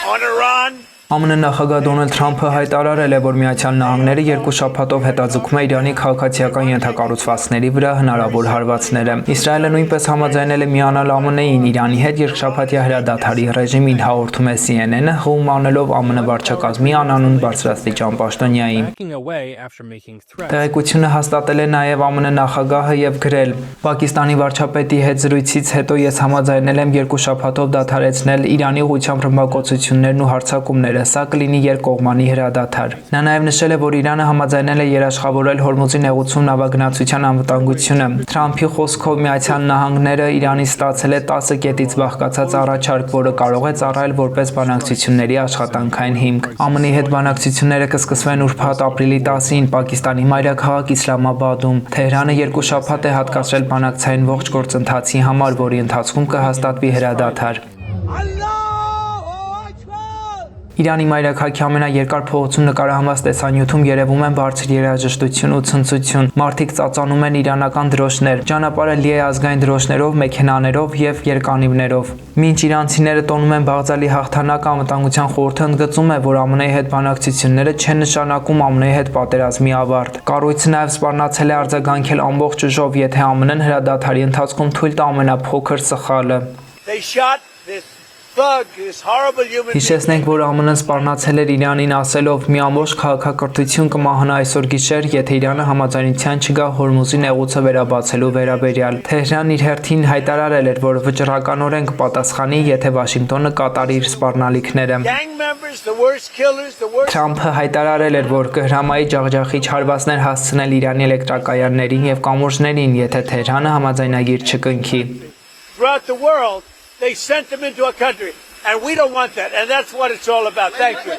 on Iran. ԱՄՆ նախագահ Դոնալդ Թրամփը հայտարարել է, որ Միացյալ Նահանգները երկու շաբաթով հետաձգում է Իրանի քաղաքացիական ենթակառուցվածքների վրա հնարավոր հարվածները։ Իսրայելը նույնպես համաձայնել է միանալ ԱՄՆ-ին Իրանի հետ երկշաբաթյա հրադադարի ռեժիմին, հաղորդում է CNN-ը, հողում անելով ԱՄՆ վարչակազմի անանուն բարձրաստիճան պաշտոնյային։ Տեղեկությունը հաստատել է նաև ԱՄՆ նախագահը եւ գրել. Պակիստանի վարչապետի հետ զրույցից հետո ես համաձայնել եմ երկու շաբաթով դադարեցնել Իրանի ուղղությամբ ռմբակոծություններն ու հարձակումները, սա կլինի երկկողմանի հրադադար։ Նա նաև նշել է, որ Իրանը համաձայնել է երաշխավորել Հորմուզի նեղուցում նավագնացության անվտանգությունը։ Թրամփի խոսքով Միացյալ Նահանգները Իրանից ստացել է 10 կետից բաղկացած առաջարկ, որը կարող է ծառայել որպես բանակցությունների աշխատանքային հիմք։ ԱՄՆ-ի հետ բանակցությունները կսկսվեն ուրբաթ ապրիլի 10-ին Պակիստանի մայրաքաղաք Իսլամաբադում։ Թեհրանը երկու շաբաթ է հատկացրել բանակցային ողջ գործընթացի համար, որի ընթացքում կհաստատվի հրադադար։ Իրանի մայրաքաղաքի ամենաերկար փողոցում նկարահանված տեսանյութում երևում են բարձր երաժշտություն ու ցնծություն։ Մարդիկ ծածանում են իրանական դրոշներ։ Ճանապարհը լի է ազգային դրոշներով, մեքենաներով եւ երկանիվներով։ Մինչ իրանցիները տոնում են Բաղդադի հաղթանակը, Անվտանգության խորհուրդը ընդգծում է, որ ԱՄՆ-ի հետ բանակցությունները չեն նշանակում ԱՄՆ-ի հետ պատերազմի ավարտ։ Կառույցը նաև սպառնացել է արձագանքել ամբողջ ուժով, եթե ԱՄՆ-ն հրադադարի ընթացքում թույլ տա ամենափոքր սխալը։ Հիշեցնենք, որ ԱՄՆ-ն սպառնացել էր Իրանին ասելով. մի ամբողջ քաղաքակրթություն կմահանա այսօր գիշեր, եթե Իրանը համաձայնության չգա Հորմուզի նեղուցը վերաբացելու վերաբերյալ։ Թեհրանն իր հերթին հայտարարել էր, որ վճռականորեն կպատասխանի, եթե Վաշինգտոնը կատարի իր սպառնալիքները։ Թրամփը հայտարարել էր, որ կհրամայի ջախջախիչ հարվածներ հասցնել Իրանի էլեկտրակայաններին եւ կամուրջներին, եթե Թեհրանը համաձայնագիր չկնքի։ They sent them into a country, and we don't want that, and that's what it's all about. Thank you.